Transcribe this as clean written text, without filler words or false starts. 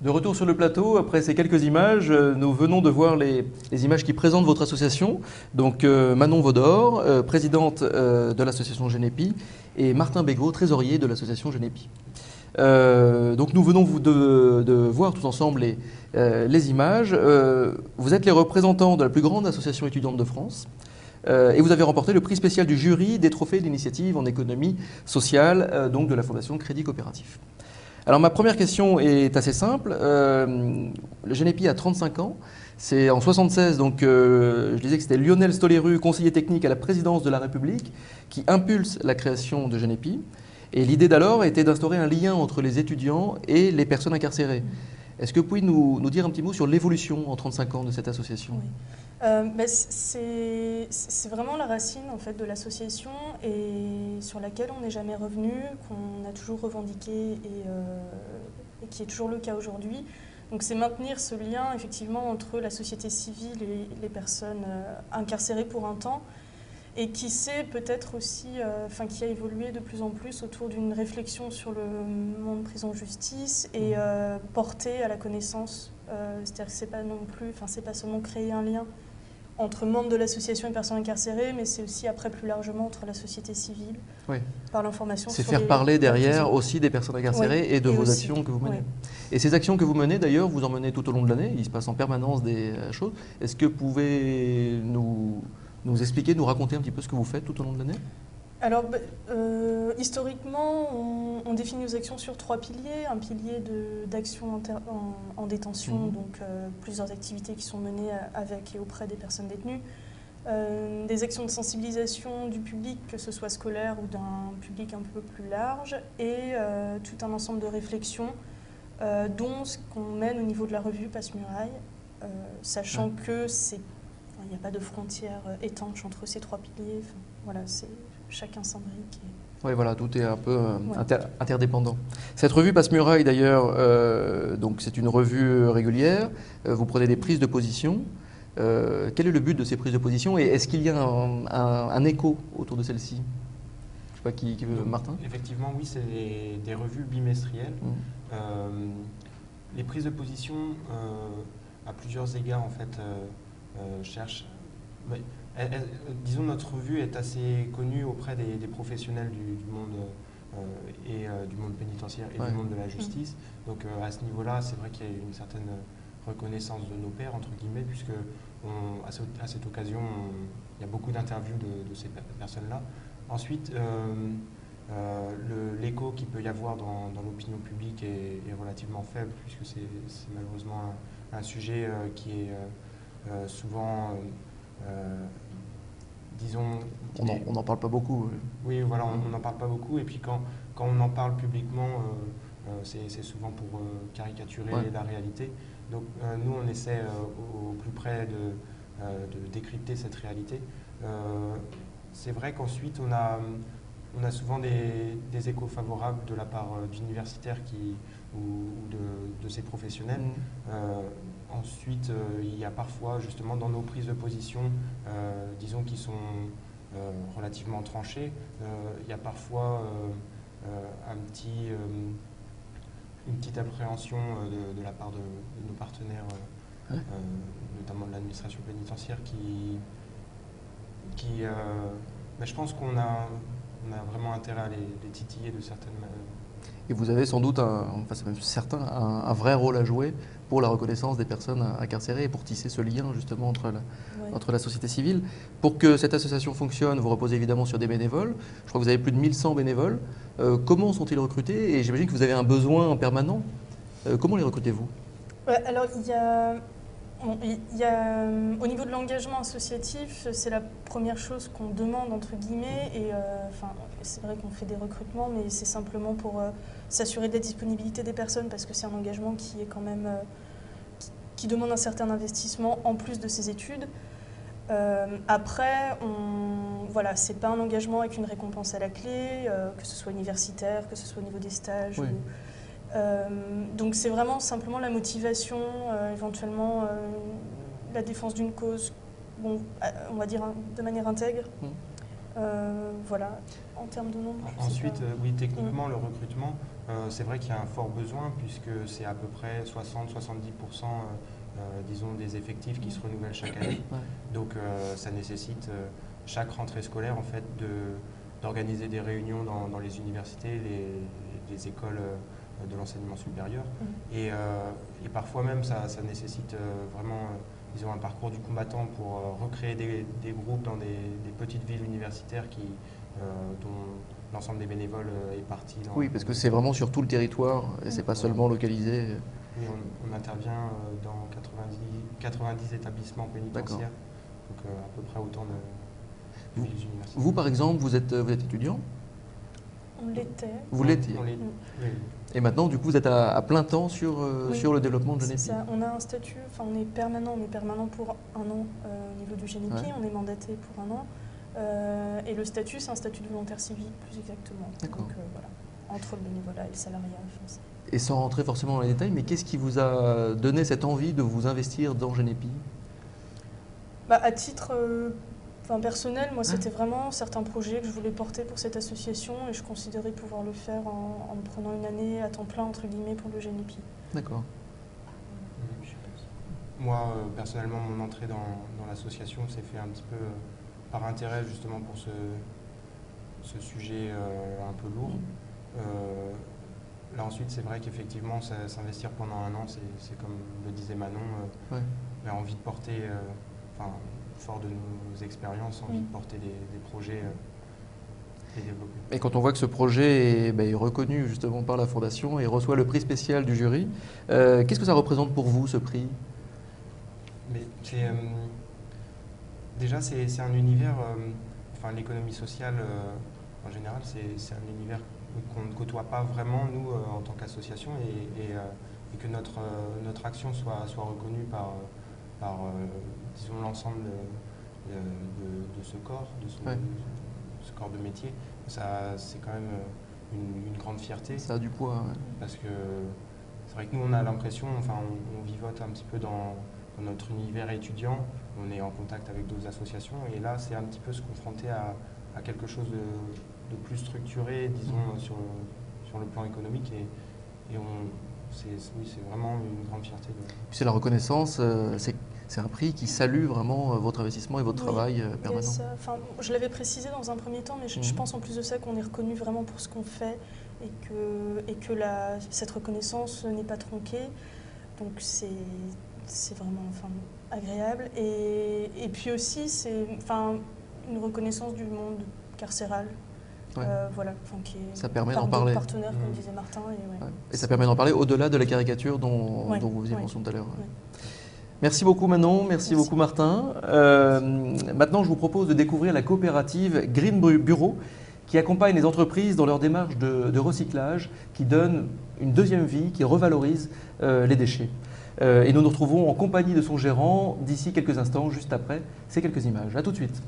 De retour sur le plateau, après ces quelques images, nous venons de voir les images qui présentent votre association. Donc Manon Vaudor, présidente de l'association Genepi, et Martin Bégaud, trésorier de l'association Genepi. Donc nous venons de voir tous ensemble les images. Vous êtes les représentants de la plus grande association étudiante de France. Et vous avez remporté le prix spécial du jury des trophées d'initiative en économie sociale, donc de la Fondation Crédit Coopératif. Alors ma première question est assez simple. Le Genepi a 35 ans. C'est en 76, donc je disais que c'était Lionel Stoléru, conseiller technique à la présidence de la République, qui impulse la création de Genepi. Et l'idée d'alors était d'instaurer un lien entre les étudiants et les personnes incarcérées. Est-ce que vous pouvez nous dire un petit mot sur l'évolution en 35 ans de cette association? Oui. C'est vraiment la racine en fait, de l'association et sur laquelle on n'est jamais revenu, qu'on a toujours revendiqué et qui est toujours le cas aujourd'hui. Donc c'est maintenir ce lien effectivement entre la société civile et les personnes incarcérées pour un temps et qui sait peut-être aussi, qui a évolué de plus en plus autour d'une réflexion sur le monde prison-justice et portée à la connaissance. C'est-à-dire que c'est pas non plus, c'est pas seulement créer un lien entre membres de l'association et personnes incarcérées, mais c'est aussi après plus largement entre la société civile, par l'information. C'est faire parler derrière aussi des personnes incarcérées et de vos actions que vous menez. Et ces actions que vous menez d'ailleurs, vous en menez tout au long de l'année, il se passe en permanence des choses. Est-ce que vous pouvez nous expliquer, nous raconter un petit peu ce que vous faites tout au long de l'année? Alors, historiquement, on définit nos actions sur 3 piliers. Un pilier d'action en détention, donc plusieurs activités qui sont menées avec et auprès des personnes détenues. Des actions de sensibilisation du public, que ce soit scolaire ou d'un public un peu plus large, et tout un ensemble de réflexions, dont ce qu'on mène au niveau de la revue Passe-Muraille, sachant que il n'y a pas de frontière étanche entre ces 3 piliers. Voilà, chacun s'imbrique. Oui, voilà, tout est un peu interdépendant. Cette revue Passe-Muraille, d'ailleurs, donc c'est une revue régulière. Vous prenez des prises de position. Quel est le but de ces prises de position et est-ce qu'il y a un écho autour de celle-ci? Je ne sais pas qui veut, donc, Martin? Effectivement, oui, c'est des revues bimestrielles. Les prises de position, à plusieurs égards, en fait, cherchent... disons, notre revue est assez connue auprès des professionnels du monde et du monde pénitentiaire et du monde de la justice. Donc à ce niveau-là, c'est vrai qu'il y a une certaine reconnaissance de nos pairs, entre guillemets, puisque à cette occasion, il y a beaucoup d'interviews de ces personnes-là. Ensuite, l'écho qu'il peut y avoir dans l'opinion publique est relativement faible, puisque c'est malheureusement un sujet qui est souvent... disons... On n'en parle pas beaucoup. Oui, voilà, on n'en parle pas beaucoup. Et puis quand on en parle publiquement, c'est souvent pour caricaturer la réalité. Donc nous, on essaie au plus près de décrypter cette réalité. C'est vrai qu'ensuite, on a souvent des échos favorables de la part d'universitaires ou de ces professionnels. Ensuite, il y a parfois, justement, dans nos prises de position, disons qui sont relativement tranchées, il y a parfois une petite appréhension de la part de nos partenaires, notamment de l'administration pénitentiaire, mais je pense qu'on a vraiment intérêt à les titiller de certaines manières. Et vous avez sans doute, c'est même certain, un vrai rôle à jouer pour la reconnaissance des personnes incarcérées et pour tisser ce lien justement entre la société civile. Pour que cette association fonctionne, vous reposez évidemment sur des bénévoles. Je crois que vous avez plus de 1100 bénévoles. Comment sont-ils recrutés? Et j'imagine que vous avez un besoin permanent. Comment les recrutez-vous? Alors, au niveau de l'engagement associatif, c'est la première chose qu'on demande, entre guillemets, et c'est vrai qu'on fait des recrutements, mais c'est simplement pour s'assurer de la disponibilité des personnes, parce que c'est un engagement qui est quand même, qui demande un certain investissement en plus de ses études. Après, c'est pas un engagement avec une récompense à la clé, que ce soit universitaire, que ce soit au niveau des stages. Oui. Donc c'est vraiment simplement la motivation, éventuellement la défense d'une cause, on va dire de manière intègre. Voilà, en termes de nombre. Ensuite, oui, techniquement, le recrutement, C'est vrai qu'il y a un fort besoin puisque c'est à peu près 60-70% disons, des effectifs qui se renouvellent chaque année. Ouais. Donc ça nécessite chaque rentrée scolaire en fait, d'organiser des réunions dans les universités, les écoles de l'enseignement supérieur. Et parfois même ça nécessite vraiment disons, un parcours du combattant pour recréer des groupes dans des petites villes universitaires dont l'ensemble des bénévoles est parti. Oui, parce que c'est vraiment sur tout le territoire et c'est pas seulement localisé. Oui, on intervient dans 90 établissements pénitentiaires, donc à peu près autant de villes universitaires. Vous, par exemple, vous êtes étudiant? On l'était. Vous l'étiez. Oui. Et maintenant, du coup, vous êtes à plein temps sur le développement de C'est Genepi. ça. On a un statut, enfin on est permanent pour un an au niveau du Genepi, Ouais. on est mandaté pour un an. Et le statut, c'est un statut de volontaire civique, plus exactement. D'accord. Donc voilà, entre le bénévolat et le salariat. Et sans rentrer forcément dans les détails, mais qu'est-ce qui vous a donné cette envie de vous investir dans Genepi? À titre personnel, moi, c'était vraiment certains projets que je voulais porter pour cette association et je considérais pouvoir le faire en me prenant une année à temps plein, entre guillemets, pour le Genepi. D'accord. Moi, personnellement, mon entrée dans l'association s'est fait un petit peu par intérêt justement pour ce sujet un peu lourd. Là ensuite, c'est vrai qu'effectivement, s'investir pendant un an, c'est comme le disait Manon, envie de porter, fort de nos expériences, envie de porter des projets et développer. Et quand on voit que ce projet est reconnu justement par la Fondation et reçoit le prix spécial du jury, qu'est-ce que ça représente pour vous, ce prix? Mais déjà, c'est un univers, l'économie sociale en général, c'est un univers qu'on ne côtoie pas vraiment, nous, en tant qu'association, et que notre action soit reconnue par disons, l'ensemble de ce corps, ce corps de métier. C'est quand même une grande fierté. Ça a du poids. Ouais. Parce que c'est vrai que nous, on a l'impression, on vivote un petit peu dans notre univers étudiant, on est en contact avec d'autres associations, et là, c'est un petit peu se confronter à quelque chose de plus structuré, disons, sur le plan économique, et c'est vraiment une grande fierté. C'est la reconnaissance, c'est un prix qui salue vraiment votre investissement et votre travail permanent. Je l'avais précisé dans un premier temps, mais je pense en plus de ça qu'on est reconnu vraiment pour ce qu'on fait et que cette reconnaissance n'est pas tronquée. Donc c'est vraiment agréable. Et puis aussi, c'est une reconnaissance du monde carcéral. Ouais. Qui est ça permet par d'en parler. Partenaires, comme disait Martin. Et ça permet d'en parler au-delà de la caricature dont vous faisiez mention tout à l'heure. Ouais. Merci beaucoup Manon, merci beaucoup Martin. Maintenant, je vous propose de découvrir la coopérative Green Bureau qui accompagne les entreprises dans leur démarche de recyclage, qui donne une deuxième vie, qui revalorise les déchets. Et nous nous retrouvons en compagnie de son gérant d'ici quelques instants, juste après ces quelques images. A tout de suite.